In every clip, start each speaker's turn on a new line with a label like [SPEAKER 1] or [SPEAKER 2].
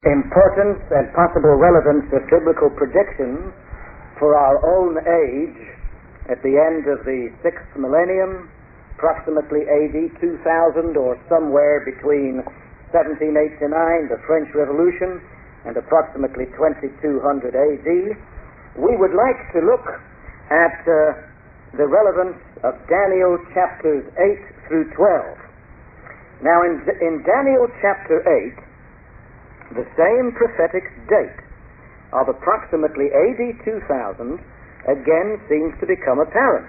[SPEAKER 1] importance and possible relevance of biblical predictions for our own age at the end of the 6th millennium, approximately AD 2000, or somewhere between 1789, the French Revolution, and approximately 2200 AD, we would like to look at the relevance of Daniel chapters 8 through 12. Now in Daniel chapter 8, the same prophetic date of approximately AD 2000 again seems to become apparent.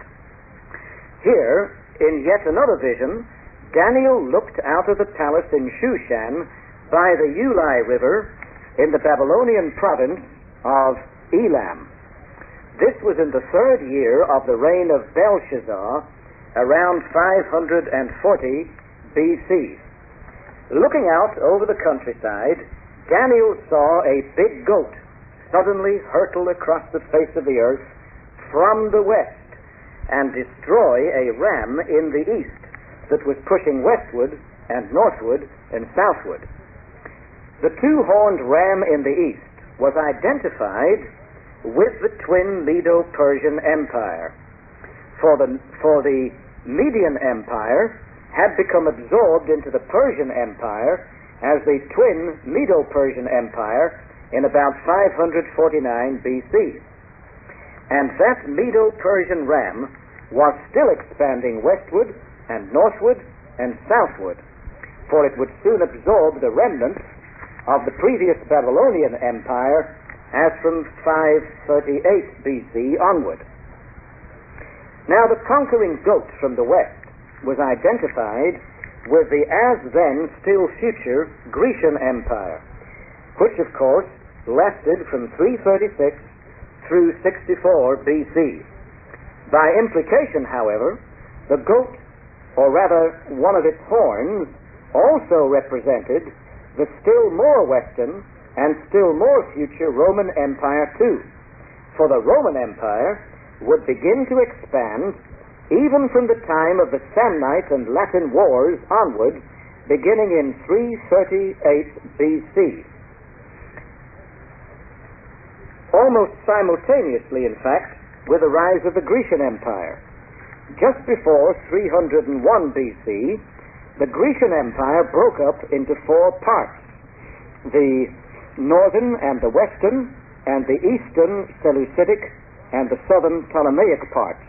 [SPEAKER 1] Here, in yet another vision, Daniel looked out of the palace in Shushan by the Ulai River in the Babylonian province of Elam. This was in the 3rd year of the reign of Belshazzar, around 540 BC. Looking out over the countryside, Daniel saw a big goat suddenly hurtle across the face of the earth from the west and destroy a ram in the east that was pushing westward and northward and southward. The two-horned ram in the east was identified with the twin Medo-Persian Empire. For the Median Empire had become absorbed into the Persian Empire as the twin Medo-Persian Empire in about 549 BC. And that Medo-Persian ram was still expanding westward and northward and southward, for it would soon absorb the remnants of the previous Babylonian Empire as from 538 BC onward. Now the conquering goat from the west was identified with the as-then still future Grecian Empire, which of course lasted from 336 through 64 BC. By implication, however, the goat, or rather one of its horns, also represented the still more western and still more future Roman Empire too. For the Roman Empire would begin to expand even from the time of the Samnite and Latin Wars onward, beginning in 338 BC. Almost simultaneously, in fact, with the rise of the Grecian Empire. Just before 301 BC, the Grecian Empire broke up into 4 parts: the northern and the western, and the eastern Seleucidic, and the southern Ptolemaic parts.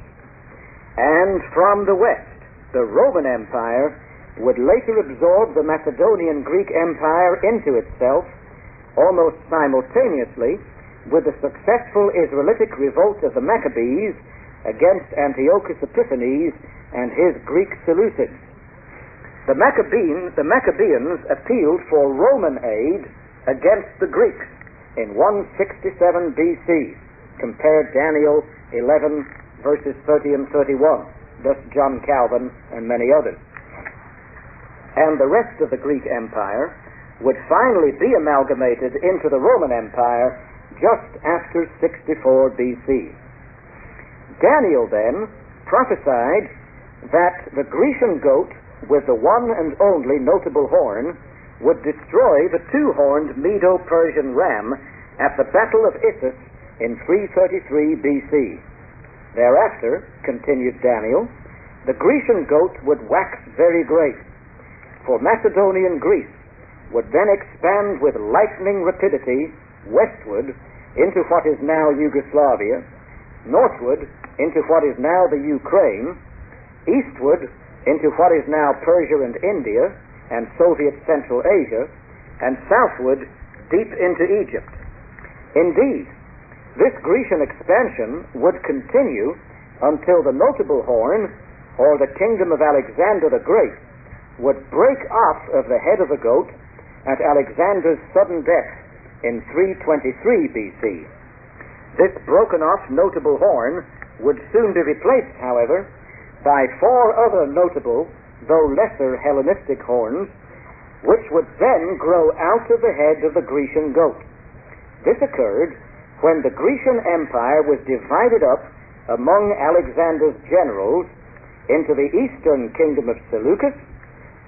[SPEAKER 1] And from the west, the Roman Empire would later absorb the Macedonian Greek Empire into itself, almost simultaneously with the successful Israelitic revolt of the Maccabees against Antiochus Epiphanes and his Greek Seleucids. The Maccabeans appealed for Roman aid against the Greeks in 167 BC, compared Daniel 11 verses 30 and 31, thus John Calvin and many others. And the rest of the Greek Empire would finally be amalgamated into the Roman Empire just after 64 BC. Daniel then prophesied that the Grecian goat with the one and only notable horn would destroy the two-horned Medo-Persian ram at the Battle of Issus in 333 BC. Thereafter, continued Daniel, the Grecian goat would wax very great, for Macedonian Greece would then expand with lightning rapidity westward into what is now Yugoslavia, northward into what is now the Ukraine, eastward into what is now Persia and India and Soviet Central Asia, and southward deep into Egypt. Indeed, this Grecian expansion would continue until the notable horn, or the kingdom of Alexander the Great, would break off of the head of the goat at Alexander's sudden death in 323 BC. This broken off notable horn would soon be replaced, however, by 4 other notable, though lesser Hellenistic horns, which would then grow out of the head of the Grecian goat. This occurred when the Grecian Empire was divided up among Alexander's generals into the eastern kingdom of Seleucus,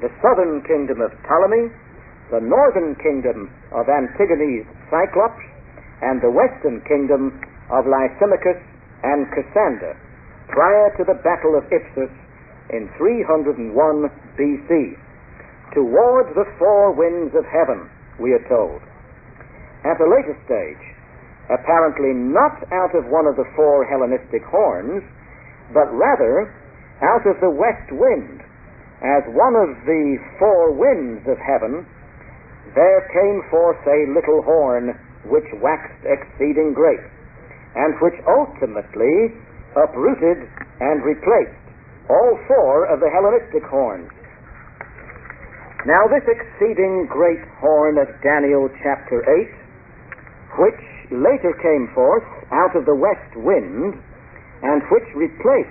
[SPEAKER 1] the southern kingdom of Ptolemy, the northern kingdom of Antigone's Cyclops, and the western kingdom of Lysimachus and Cassander, prior to the Battle of Ipsus in 301 BC, towards the four winds of heaven, we are told. At a later stage, apparently not out of one of the four Hellenistic horns, but rather out of the west wind, as one of the four winds of heaven, there came forth a little horn which waxed exceeding great, and which ultimately uprooted and replaced all four of the Hellenistic horns. Now this exceeding great horn of Daniel chapter 8, which later came forth out of the west wind, and which replaced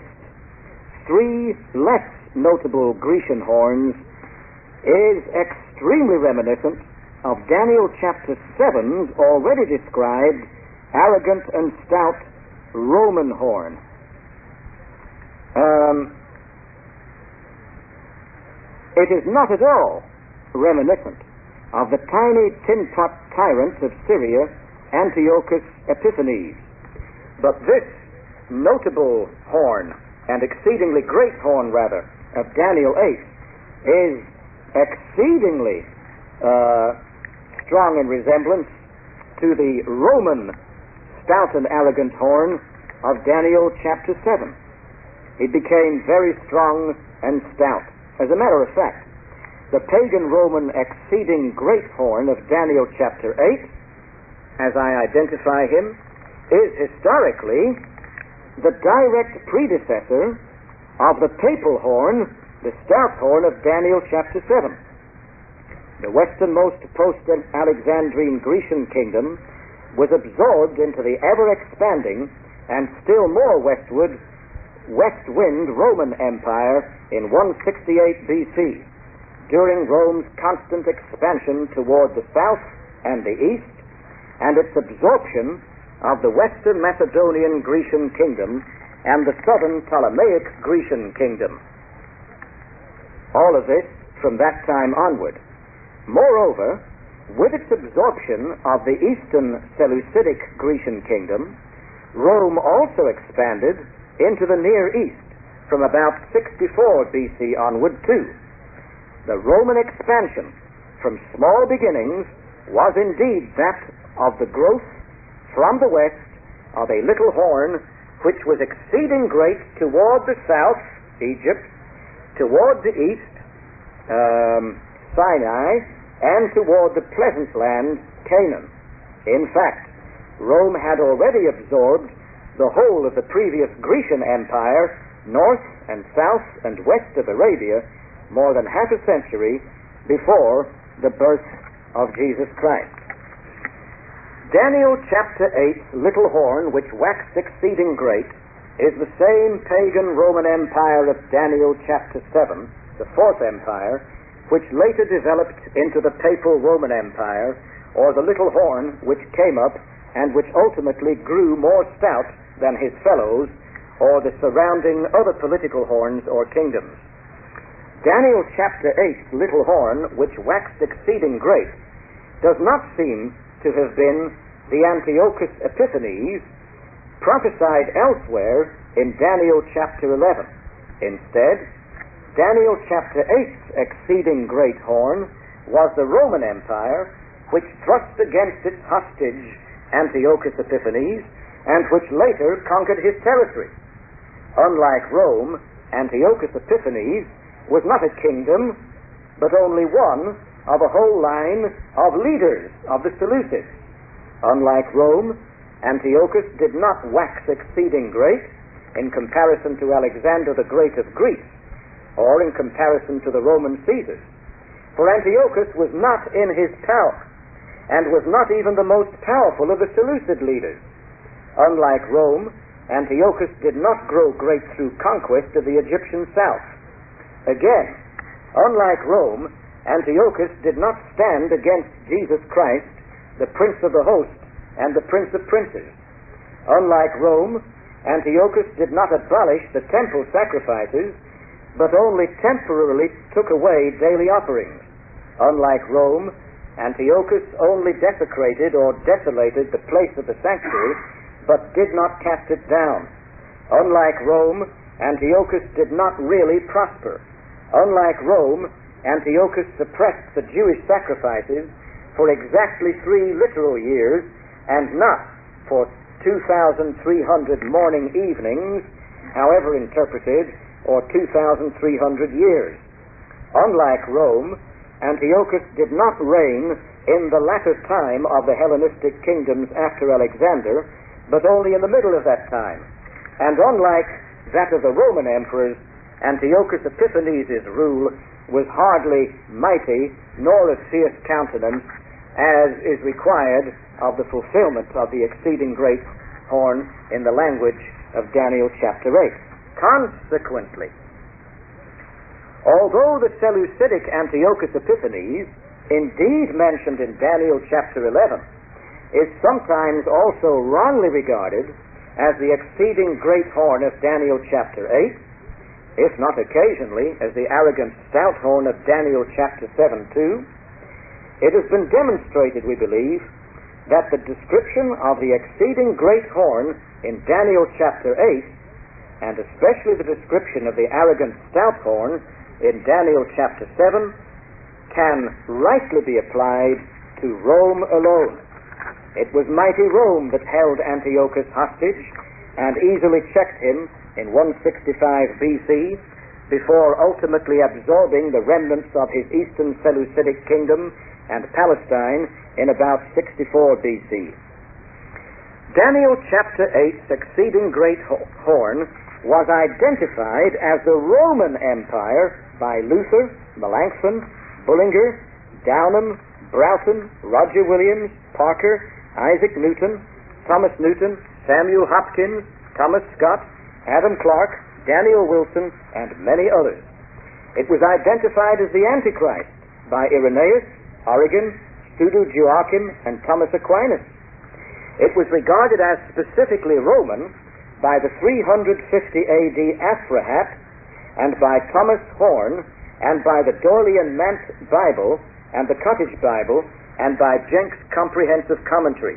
[SPEAKER 1] three less notable Grecian horns, is extremely reminiscent of Daniel chapter 7's already described arrogant and stout Roman horn. It is not at all reminiscent of the tiny tin-pot tyrant of Syria, Antiochus Epiphanes. But this notable horn, and exceedingly great horn rather, of Daniel 8 is exceedingly strong in resemblance to the Roman stout and arrogant horn of Daniel chapter 7. It became very strong and stout. As a matter of fact, the pagan Roman exceeding great horn of Daniel chapter 8, as I identify him, is historically the direct predecessor of the papal horn, the stout horn of Daniel chapter 7. The westernmost post-Alexandrine Grecian kingdom was absorbed into the ever-expanding and still more westward west-wind Roman Empire in 168 BC, during Rome's constant expansion toward the south and the east, and its absorption of the western Macedonian Grecian kingdom and the southern Ptolemaic Grecian kingdom. All of this from that time onward. Moreover, with its absorption of the eastern Seleucidic Grecian kingdom, Rome also expanded into the Near East from about 64 BC onward too. The Roman expansion from small beginnings was indeed that of the growth from the west of a little horn which was exceeding great toward the south, Egypt, toward the east, Sinai, and toward the pleasant land, Canaan. In fact, Rome had already absorbed the whole of the previous Grecian Empire, north and south and west of Arabia, more than half a century before the birth of Jesus Christ. Daniel chapter 8's little horn, which waxed exceeding great, is the same pagan Roman Empire of Daniel chapter 7, the fourth empire, which later developed into the papal Roman Empire, or the little horn which came up and which ultimately grew more stout than his fellows, or the surrounding other political horns or kingdoms. Daniel chapter 8's little horn, which waxed exceeding great, does not seem to have been the Antiochus Epiphanes prophesied elsewhere in Daniel chapter 11. Instead, Daniel chapter 8's exceeding great horn was the Roman Empire, which thrust against its hostage Antiochus Epiphanes, and which later conquered his territory. Unlike Rome, Antiochus Epiphanes was not a kingdom, but only one of a whole line of leaders of the Seleucids. Unlike Rome, Antiochus did not wax exceeding great in comparison to Alexander the Great of Greece, or in comparison to the Roman Caesars. For Antiochus was not in his power, and was not even the most powerful of the Seleucid leaders. Unlike Rome, Antiochus did not grow great through conquest of the Egyptian south. Again, unlike Rome, Antiochus did not stand against Jesus Christ, the Prince of the Host and the Prince of Princes. Unlike Rome, Antiochus did not abolish the temple sacrifices, but only temporarily took away daily offerings. Unlike Rome, Antiochus only desecrated or desolated the place of the sanctuary, but did not cast it down. Unlike Rome, Antiochus did not really prosper. Unlike Rome, Antiochus suppressed the Jewish sacrifices for exactly 3 literal years, and not for 2,300 morning evenings, however interpreted, or 2,300 years. Unlike Rome, Antiochus did not reign in the latter time of the Hellenistic kingdoms after Alexander, but only in the middle of that time. And unlike that of the Roman emperors, Antiochus Epiphanes' rule was hardly mighty, nor of fierce countenance, as is required of the fulfillment of the exceeding great horn in the language of Daniel chapter 8. Consequently, although the Seleucidic Antiochus Epiphanes, indeed mentioned in Daniel chapter 11, is sometimes also wrongly regarded as the exceeding great horn of Daniel chapter 8, if not occasionally as the arrogant stout horn of Daniel chapter 7 too, it has been demonstrated, we believe, that the description of the exceeding great horn in Daniel chapter 8, and especially the description of the arrogant stout horn in Daniel chapter 7, can rightly be applied to Rome alone. It was mighty Rome that held Antiochus hostage and easily checked him in 165 BC, before ultimately absorbing the remnants of his eastern Seleucidic kingdom and Palestine in about 64 BC. Daniel chapter 8's exceeding great horn was identified as the Roman Empire by Luther, Melanchthon, Bullinger, Downham, Broughton, Roger Williams, Parker, Isaac Newton, Thomas Newton, Samuel Hopkins, Thomas Scott, Adam Clarke, Daniel Wilson, and many others. It was identified as the Antichrist by Irenaeus, Origen, Pseudo-Joachim, and Thomas Aquinas. It was regarded as specifically Roman by the 350 AD Aphrahat, and by Thomas Horn, and by the Dorlian Mant Bible, and the Cottage Bible, and by Jenck's Comprehensive Commentary.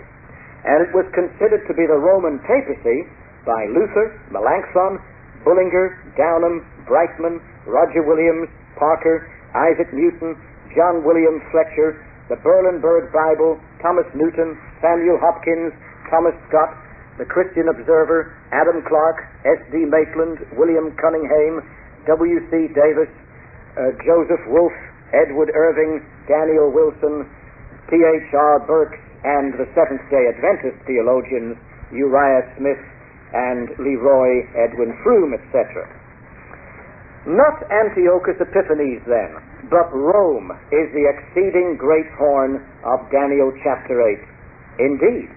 [SPEAKER 1] And it was considered to be the Roman papacy by Luther, Melanchthon, Bullinger, Downham, Brightman, Roger Williams, Parker, Isaac Newton, John William Fletcher, the Berlinberg Bible, Thomas Newton, Samuel Hopkins, Thomas Scott, the Christian Observer, Adam Clarke, S.D. Maitland, William Cunningham, W.C. Davis, Joseph Wolfe, Edward Irving, Daniel Wilson, P.H.R. Burke, and the Seventh-day Adventist theologians Uriah Smith and Leroy Edwin Froome, etc. Not Antiochus Epiphanes, then, but Rome is the exceeding great horn of Daniel chapter 8. Indeed,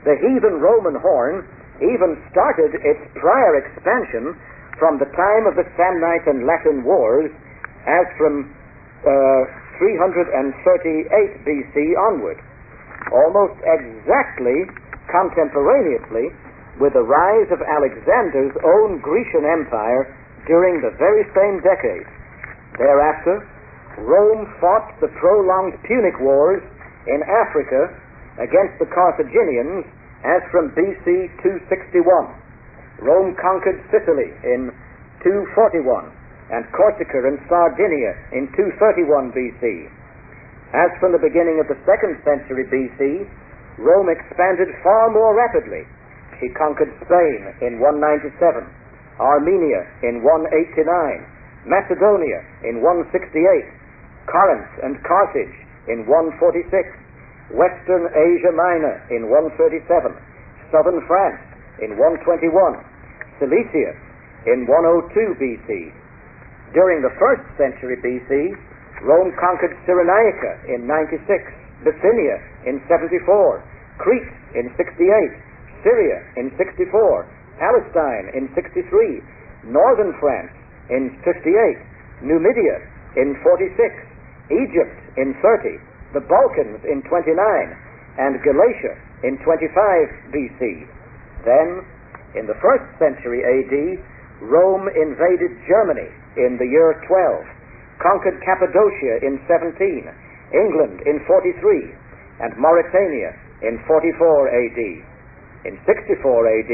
[SPEAKER 1] the heathen Roman horn even started its prior expansion from the time of the Samnite and Latin wars, as from 338 BC onward, almost exactly contemporaneously with the rise of Alexander's own Grecian Empire during the very same decade. Thereafter, Rome fought the prolonged Punic Wars in Africa against the Carthaginians as from BC 261. Rome conquered Sicily in 241 and Corsica and Sardinia in 231 BC. As from the beginning of the 2nd century BC, Rome expanded far more rapidly. She conquered Spain in 197, Armenia in 189, Macedonia in 168, Corinth and Carthage in 146, Western Asia Minor in 137, Southern France in 121, Cilicia in 102 BC. During the 1st century BC, Rome conquered Cyrenaica in 96, Bithynia in 74, Crete in 68, Syria in 64, Palestine in 63, northern France in 58, Numidia in 46, Egypt in 30, the Balkans in 29, and Galatia in 25 BC. Then, in the 1st century AD, Rome invaded Germany in the year 12, conquered Cappadocia in 17, England in 43, and Mauritania in 44 AD. In 64 AD,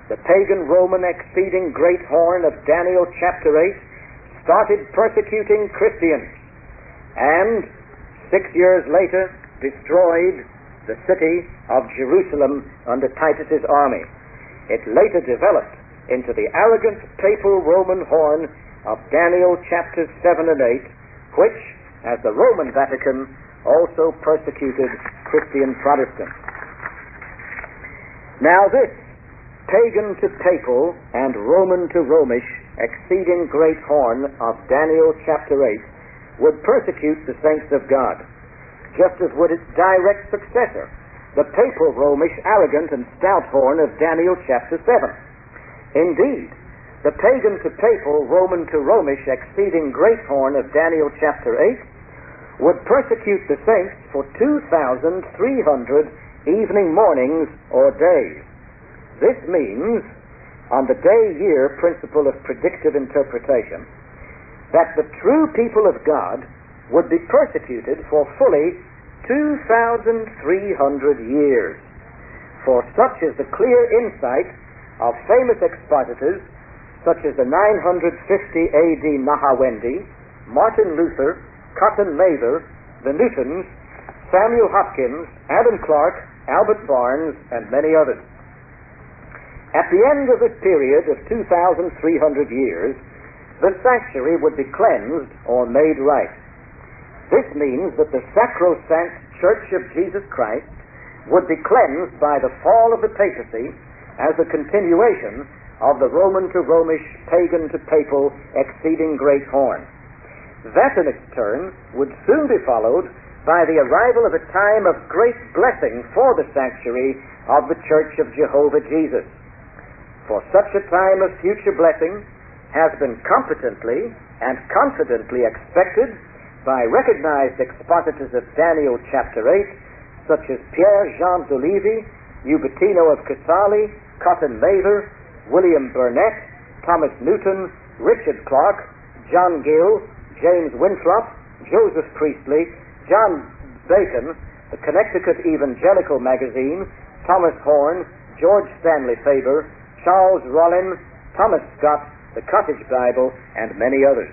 [SPEAKER 1] the pagan Roman exceeding great horn of Daniel chapter 8 started persecuting Christians, and 6 years later destroyed the city of Jerusalem under Titus's army. It later developed into the arrogant papal Roman horn of Daniel chapters 7 and 8, which, as the Roman Vatican, also persecuted Christian Protestants. Now this pagan to papal and Roman to Romish exceeding great horn of Daniel chapter 8 would persecute the saints of God, just as would its direct successor, the papal Romish arrogant and stout horn of Daniel chapter 7. Indeed, the pagan to papal, Roman to Romish exceeding great horn of Daniel chapter 8 would persecute the saints for 2,300 evening mornings or days. This means, on the day-year principle of predictive interpretation, that the true people of God would be persecuted for fully 2,300 years. For such is the clear insight of famous expositors such as the 950 AD Nahawendi, Martin Luther, Cotton Mather, the Newtons, Samuel Hopkins, Adam Clarke, Albert Barnes, and many others. At the end of this period of 2,300 years, the sanctuary would be cleansed or made right. This means that the sacrosanct Church of Jesus Christ would be cleansed by the fall of the papacy as a continuation of the Roman to Romish, pagan to papal, exceeding great horn. That in its turn would soon be followed by the arrival of a time of great blessing for the sanctuary of the Church of Jehovah Jesus. For such a time of future blessing has been competently and confidently expected by recognized expositors of Daniel chapter 8, such as Pierre Jean d'Olivi, Ubertino of Casale, Cotton Mather, William Burnett, Thomas Newton, Richard Clarke, John Gill, James Winthrop, Joseph Priestley, John Bacon, the Connecticut Evangelical Magazine, Thomas Horn, George Stanley Faber, Charles Rollin, Thomas Scott, the Cottage Bible, and many others.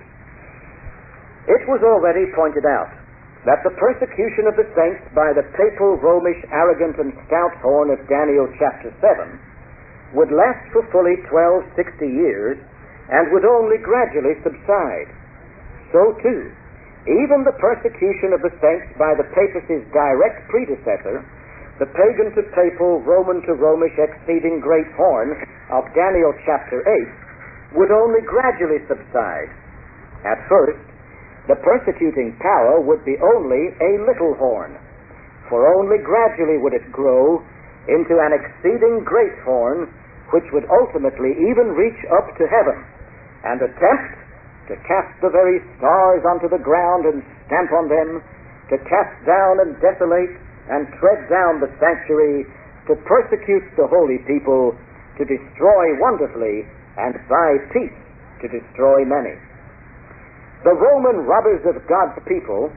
[SPEAKER 1] It was already pointed out that the persecution of the saints by the papal, Romish, arrogant, and stout horn of Daniel chapter 7 would last for fully 1260 years and would only gradually subside. So too, even the persecution of the saints by the papacy's direct predecessor, the pagan to papal, Roman to Romish exceeding great horn of Daniel chapter 8, would only gradually subside. At first, the persecuting power would be only a little horn, for only gradually would it grow into an exceeding great horn, which would ultimately even reach up to heaven and attempt to cast the very stars onto the ground and stamp on them, to cast down and desolate and tread down the sanctuary, to persecute the holy people, to destroy wonderfully, and by peace to destroy many. The Roman robbers of God's people,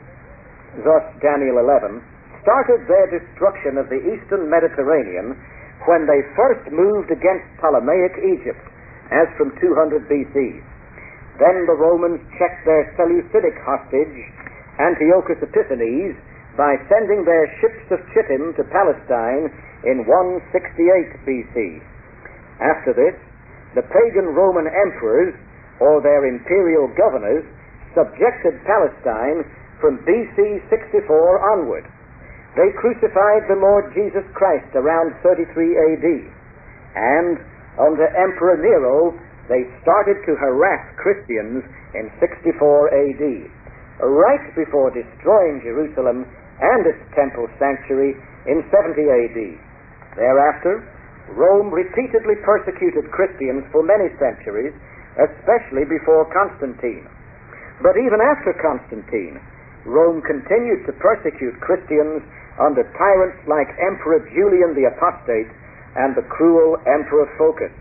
[SPEAKER 1] thus Daniel 11, started their destruction of the eastern Mediterranean when they first moved against Ptolemaic Egypt, as from 200 BC. Then the Romans checked their Seleucidic hostage, Antiochus Epiphanes, by sending their ships of Chittim to Palestine in 168 BC. After this, the pagan Roman emperors, or their imperial governors, subjected Palestine from BC 64 onward. They crucified the Lord Jesus Christ around 33 AD, and under Emperor Nero, they started to harass Christians in 64 AD, right before destroying Jerusalem and its temple sanctuary in 70 AD. Thereafter, Rome repeatedly persecuted Christians for many centuries, especially before Constantine. But even after Constantine, Rome continued to persecute Christians under tyrants like Emperor Julian the Apostate and the cruel Emperor Phocas.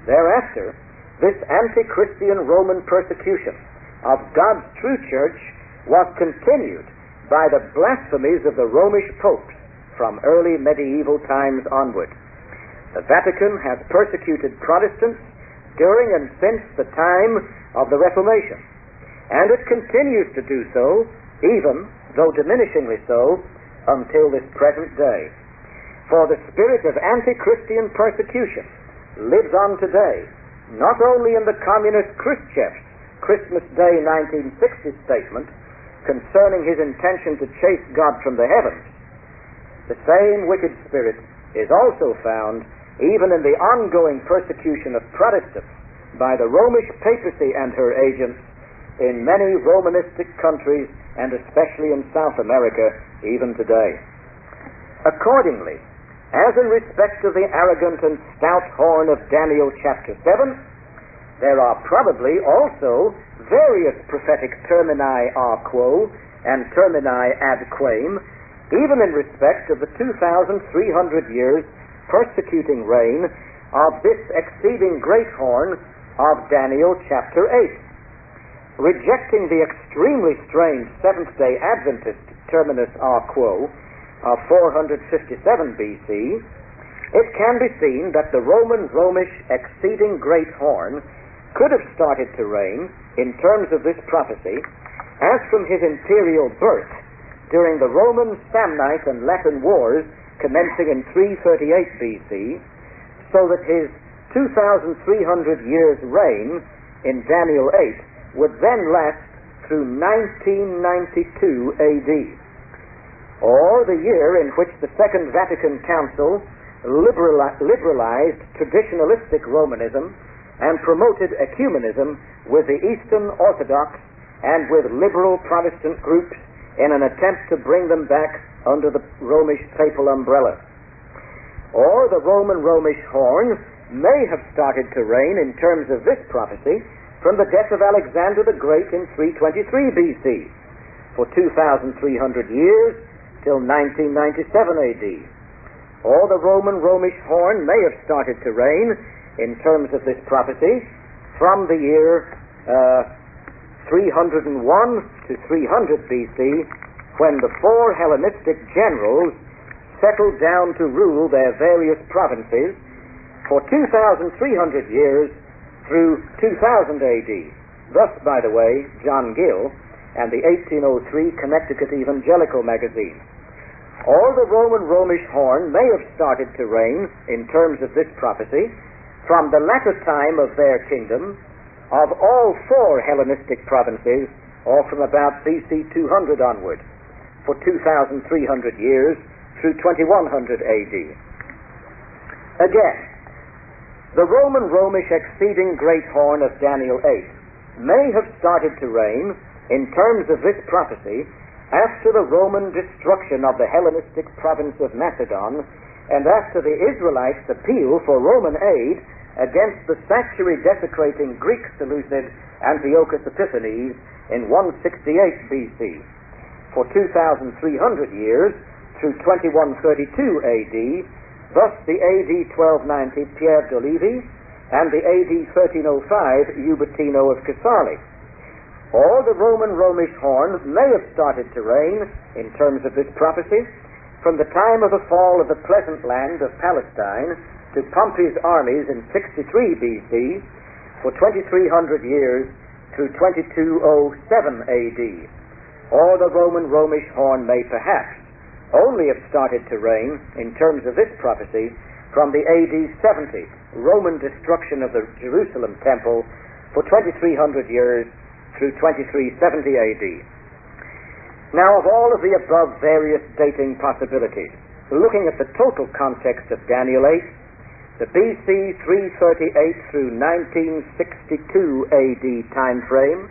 [SPEAKER 1] Thereafter, this anti-Christian Roman persecution of God's true church was continued by the blasphemies of the Romish popes from early medieval times onward. The Vatican has persecuted Protestants during and since the time of the Reformation, and it continues to do so, even, though diminishingly so, until this present day. For the spirit of anti-Christian persecution lives on today, not only in the communist Khrushchev's Christmas Day 1960 statement concerning his intention to chase God from the heavens. The same wicked spirit is also found even in the ongoing persecution of Protestants by the Romish papacy and her agents in many Romanistic countries, and especially in South America even today. Accordingly, as in respect of the arrogant and stout horn of Daniel chapter 7, there are probably also various prophetic termini a quo and termini ad quem, even in respect of the 2,300 years persecuting reign of this exceeding great horn of Daniel chapter 8. Rejecting the extremely strange Seventh-day Adventist terminus a quo of 457 BC, it can be seen that the Romish exceeding great horn could have started to reign in terms of this prophecy as from his imperial birth during the Roman, Samnite, and Latin wars commencing in 338 BC, so that his 2,300 years reign in Daniel 8 would then last through 1992 AD, or the year in which the Second Vatican Council liberalized traditionalistic Romanism and promoted ecumenism with the Eastern Orthodox and with liberal Protestant groups in an attempt to bring them back under the Romish papal umbrella. Or the Romish horn may have started to reign in terms of this prophecy from the death of Alexander the Great in 323 BC for 2,300 years till 1997 AD. Or the Romish horn may have started to reign in terms of this prophecy from the year 301 to 300 BC, when the four Hellenistic generals settled down to rule their various provinces for 2,300 years through 2000 AD. Thus, by the way, John Gill and the 1803 Connecticut Evangelical magazine. Or the Romish horn may have started to reign in terms of this prophecy from the latter time of their kingdom of all four Hellenistic provinces, or from about BC 200 onward, for 2,300 years through 2100 AD. Again, the Romish exceeding great horn of Daniel 8 may have started to reign in terms of this prophecy after the Roman destruction of the Hellenistic province of Macedon, and after the Israelites' appeal for Roman aid against the sanctuary desecrating Greek Seleucid Antiochus Epiphanes in 168 BC, for 2,300 years through 2132 AD, thus the AD 1290 Pierre d'Olivi and the AD 1305 Ubertino of Casale. Or the Romish horn may have started to reign in terms of this prophecy from the time of the fall of the pleasant land of Palestine to Pompey's armies in 63 BC for 2,300 years through 2207 AD. Or the Romish horn may perhaps only have started to reign in terms of this prophecy from the AD 70 Roman destruction of the Jerusalem temple for 2,300 years through 2370 AD. Now, of all of the above various dating possibilities, looking at the total context of Daniel 8, the BC 338 through 1962 AD time frame,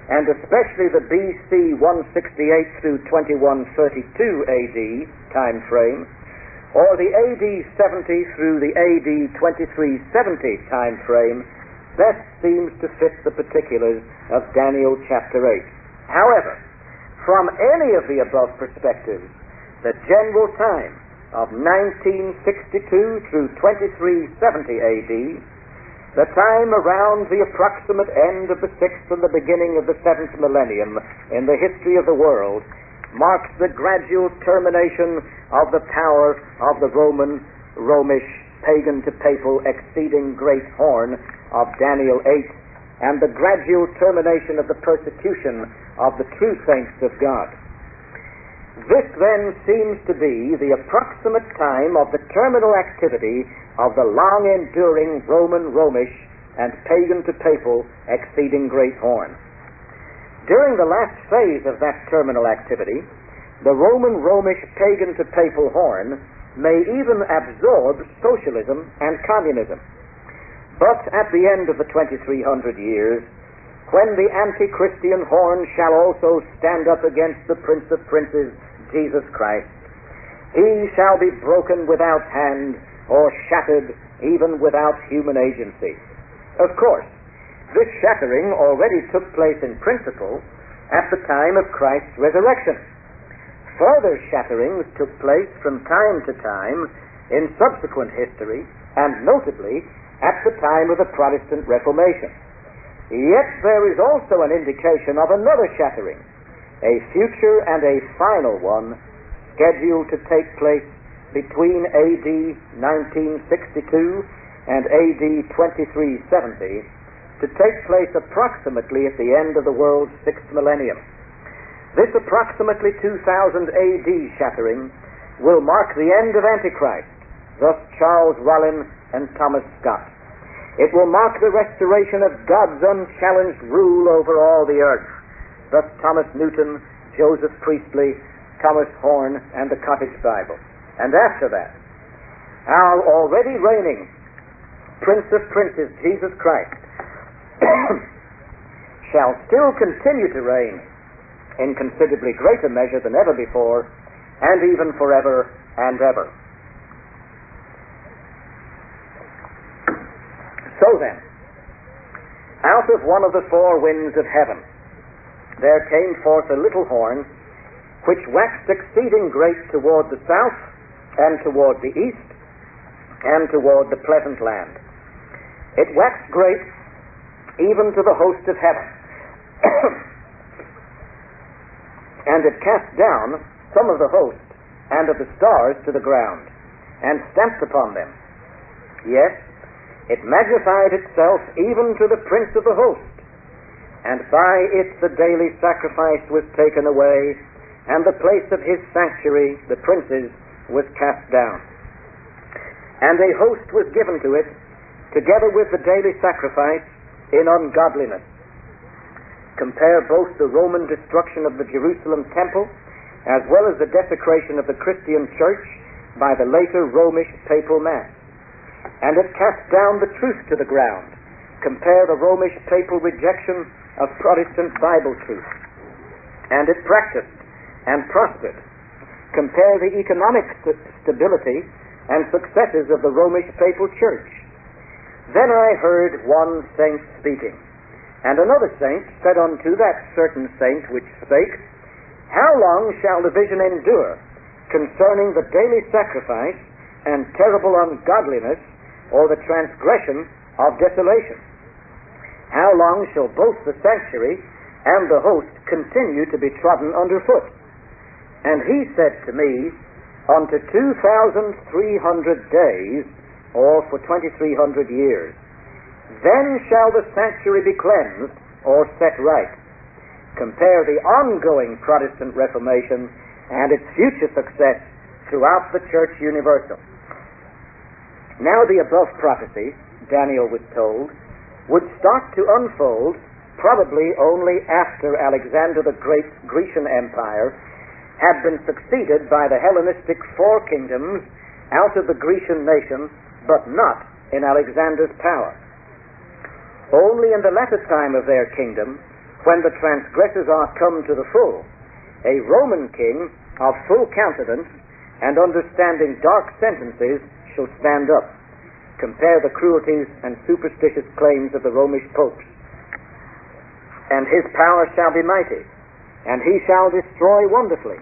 [SPEAKER 1] and especially the BC 168 through 2132 AD time frame, or the AD 70 through the AD 2370 time frame, best seems to fit the particulars of Daniel chapter 8. However, from any of the above perspectives, the general time of 1962 through 2370 AD, the time around the approximate end of the 6th and the beginning of the 7th millennium in the history of the world, marks the gradual termination of the power of the Romish, pagan to papal, exceeding great horn of Daniel 8, and the gradual termination of the persecution of the true saints of God. This then seems to be the approximate time of the terminal activity of the long-enduring Romish, and pagan to papal, exceeding great horn. During the last phase of that terminal activity, the Romish, pagan to papal horn may even absorb socialism and communism. But at the end of the 2300 years, when the anti-Christian horn shall also stand up against the Prince of Princes, Jesus Christ, he shall be broken without hand or shattered even without human agency. Of course, this shattering already took place in principle at the time of Christ's resurrection. Further shatterings took place from time to time in subsequent history, and notably at the time of the Protestant Reformation. Yet there is also an indication of another shattering, a future and a final one, scheduled to take place between AD 1962 and AD 2370, to take place approximately at the end of the world's sixth millennium. This approximately 2000 AD shattering will mark the end of Antichrist, thus Charles Rollin and Thomas Scott. It will mark the restoration of God's unchallenged rule over all the earth, thus Thomas Newton, Joseph Priestley, Thomas Horn, and the Cottage Bible. And after that, our already reigning Prince of Princes, Jesus Christ, shall still continue to reign in considerably greater measure than ever before, and even forever and ever. So then, out of one of the four winds of heaven there came forth a little horn, which waxed exceeding great toward the south, and toward the east, and toward the pleasant land. It waxed great even to the host of heaven, and it cast down some of the host and of the stars to the ground, and stamped upon them. Yes, it magnified itself even to the prince of the host, and by it the daily sacrifice was taken away, and the place of his sanctuary, the prince's, was cast down. And a host was given to it, together with the daily sacrifice, in ungodliness. Compare both the Roman destruction of the Jerusalem temple as well as the desecration of the Christian church by the later Romish papal mass. And it cast down the truth to the ground. Compare the Romish papal rejection of Protestant Bible truth. And it practiced and prospered. Compare the economic stability and successes of the Romish papal church. Then I heard one saint speaking, and another saint said unto that certain saint which spake, How long shall the vision endure concerning the daily sacrifice and terrible ungodliness, or the transgression of desolation? How long shall both the sanctuary and the host continue to be trodden under foot? And he said to me, Unto 2,300 days, or for 2,300 years. Then shall the sanctuary be cleansed, or set right. Compare the ongoing Protestant Reformation and its future success throughout the Church Universal. Now the above prophecy, Daniel was told, would start to unfold probably only after Alexander the Great's Grecian Empire had been succeeded by the Hellenistic four kingdoms out of the Grecian nation, but not in Alexander's power. Only in the latter time of their kingdom, when the transgressors are come to the full, a Roman king of full countenance and understanding dark sentences shall stand up. Compare the cruelties and superstitious claims of the Romish popes. And his power shall be mighty, and he shall destroy wonderfully,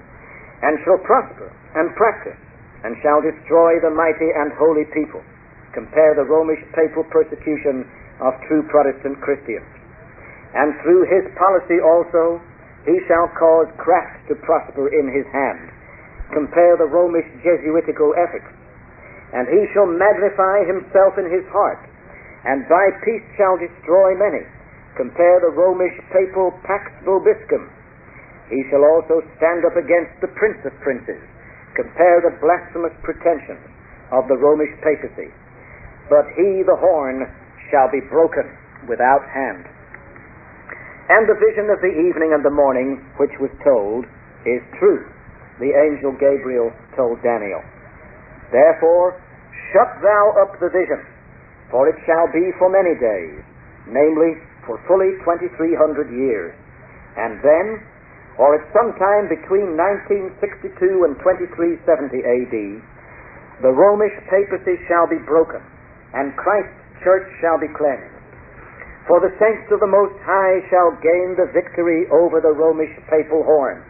[SPEAKER 1] and shall prosper and practice, and shall destroy the mighty and holy people. Compare the Romish papal persecution of true Protestant Christians. And through his policy also He shall cause craft to prosper in his hand. Compare the Romish Jesuitical ethics. And he shall magnify himself in his heart, and by peace shall destroy many. Compare the Romish Papal Pax Vobiscum. He shall also stand up against the Prince of Princes. Compare the blasphemous pretensions of the Romish papacy. But he, the horn, shall be broken without hand. And the vision of the evening and the morning, which was told, is true. The angel Gabriel told Daniel. Therefore, shut thou up the vision, for it shall be for many days, namely, for fully 2,300 years. And then, or at some time between 1962 and 2370 AD, the Romish papacy shall be broken, and Christ's church shall be cleansed. For the saints of the Most High shall gain the victory over the Romish papal horn,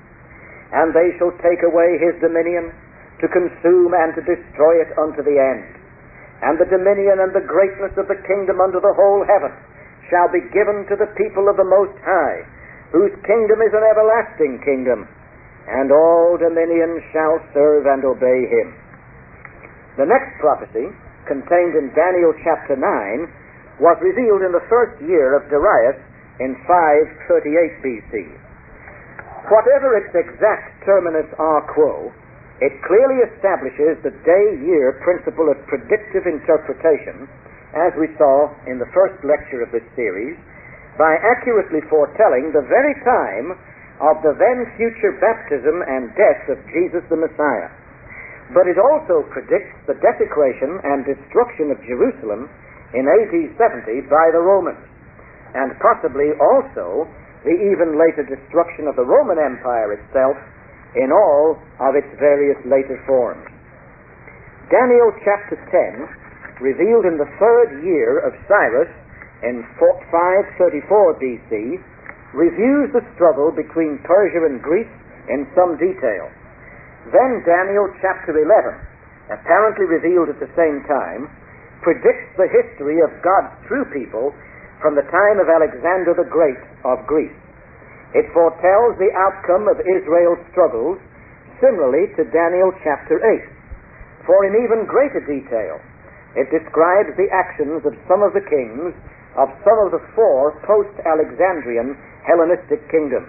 [SPEAKER 1] and they shall take away his dominion, to consume and to destroy it unto the end. And the dominion and the greatness of the kingdom under the whole heaven shall be given to the people of the Most High, whose kingdom is an everlasting kingdom, and all dominions shall serve and obey him. The next prophecy, contained in Daniel chapter 9, was revealed in the first year of Darius in 538 BC. Whatever its exact terminus a quo, it clearly establishes the day-year principle of predictive interpretation, as we saw in the first lecture of this series, by accurately foretelling the very time of the then future baptism and death of Jesus the Messiah. But it also predicts the desecration and destruction of Jerusalem in AD 70 by the Romans, and possibly also the even later destruction of the Roman Empire itself in all of its various later forms. Daniel chapter 10, revealed in the third year of Cyrus in 534 BC, reviews the struggle between Persia and Greece in some detail. Then Daniel chapter 11, apparently revealed at the same time, predicts the history of God's true people from the time of Alexander the Great of Greece. It foretells the outcome of Israel's struggles, similarly to Daniel chapter 8. For in even greater detail, it describes the actions of some of the kings of some of the four post-Alexandrian Hellenistic kingdoms,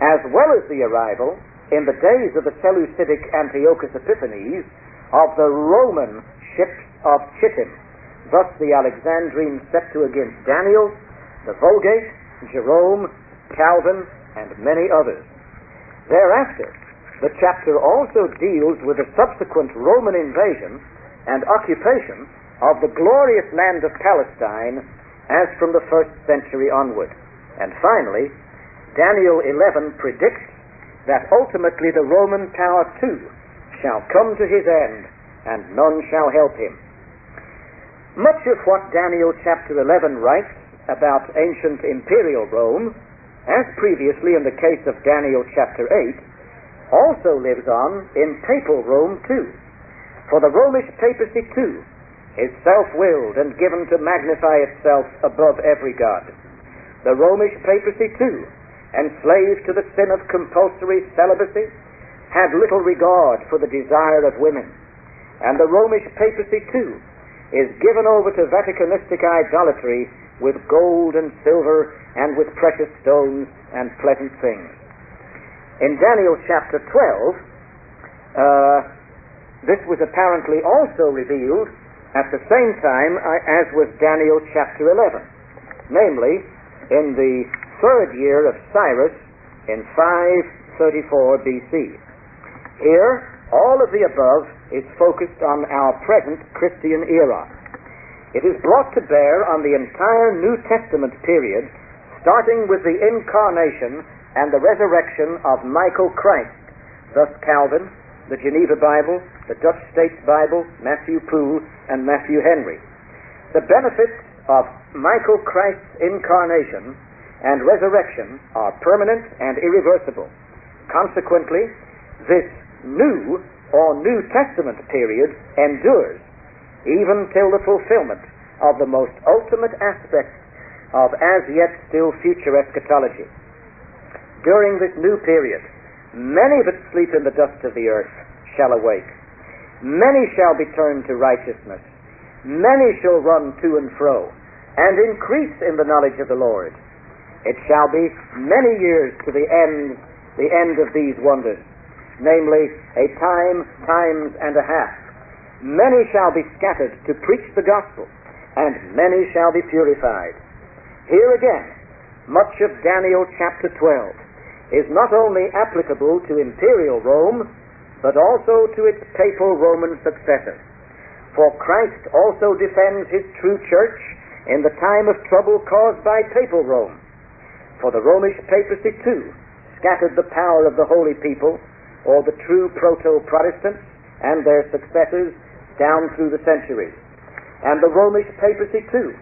[SPEAKER 1] as well as the arrival, in the days of the Seleucidic Antiochus Epiphanes, of the Roman ships of Chittim, thus the Alexandrine Septuagint Daniel, the Vulgate, Jerome, Calvin, and many others. Thereafter, the chapter also deals with the subsequent Roman invasion and occupation of the glorious land of Palestine as from the 1st century onward. And finally, Daniel 11 predicts that ultimately the Roman power too shall come to his end, and none shall help him. Much of what Daniel chapter 11 writes about ancient imperial Rome, as previously in the case of Daniel chapter 8, also lives on in papal Rome too. For the Romish papacy too is self-willed and given to magnify itself above every god. The Romish papacy too, enslaved to the sin of compulsory celibacy, had little regard for the desire of women. And the Romish papacy too is given over to Vaticanistic idolatry with gold and silver and with precious stones and pleasant things. In Daniel chapter 12, this was apparently also revealed at the same time as was Daniel chapter 11, namely in the third year of Cyrus in 534 BC. Here, all of the above is focused on our present Christian era. It is brought to bear on the entire New Testament period, starting with the incarnation and the resurrection of Michael Christ, thus Calvin, the Geneva Bible, the Dutch States Bible, Matthew Poole, and Matthew Henry. The benefits of Michael Christ's incarnation and resurrection are permanent and irreversible. Consequently, this new or New Testament period endures even till the fulfillment of the most ultimate aspects of as yet still future eschatology. during this new period, many that sleep in the dust of the earth shall awake. Many shall be turned to righteousness. Many shall run to and fro, and increase in the knowledge of the Lord. It shall be many years to the end of these wonders, namely a time, times and a half. Many shall be scattered to preach the gospel, and many shall be purified. Here again, much of Daniel chapter 12 is not only applicable to imperial Rome, but also to its papal Roman successor. For Christ also defends his true church in the time of trouble caused by papal Rome. For the Romish papacy too scattered the power of the holy people, or the true proto-Protestants and their successors, down through the centuries. And the Romish papacy too,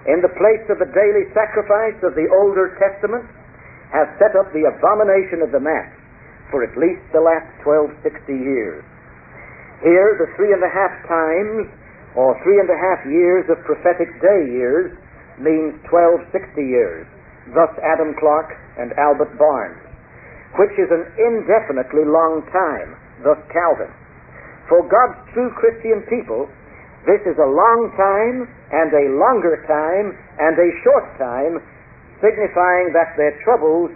[SPEAKER 1] in the place of the daily sacrifice of the Older Testament, has set up the abomination of the Mass for at least the last 1260 years. Here, the 3.5 times, or 3.5 years of prophetic day years, means 1260 years, thus Adam Clarke and Albert Barnes, which is an indefinitely long time, thus Calvin. For God's true Christian people, this is a long time, and a longer time, and a short time, signifying that their troubles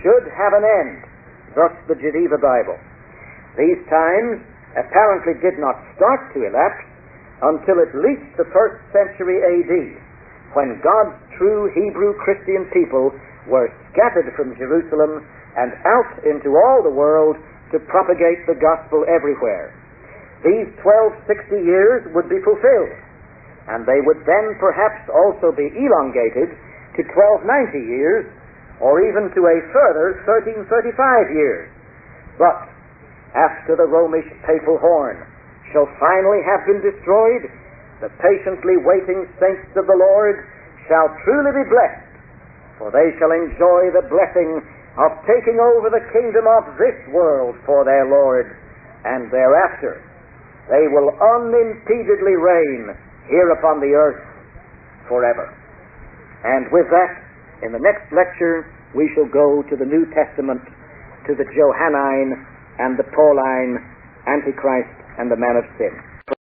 [SPEAKER 1] should have an end, thus the Geneva Bible. These times apparently did not start to elapse until at least the 1st century A.D., when God's true Hebrew Christian people were scattered from Jerusalem and out into all the world to propagate the gospel everywhere. These 1260 years would be fulfilled, and they would then perhaps also be elongated to 1290 years, or even to a further 1335 years. But after the Romish papal horn shall finally have been destroyed, the patiently waiting saints of the Lord shall truly be blessed, for they shall enjoy the blessing of taking over the kingdom of this world for their Lord, and thereafter they will unimpededly reign here upon the earth forever. And with that, in the next lecture, we shall go to the New Testament, to the Johannine and the Pauline, Antichrist and the man of sin.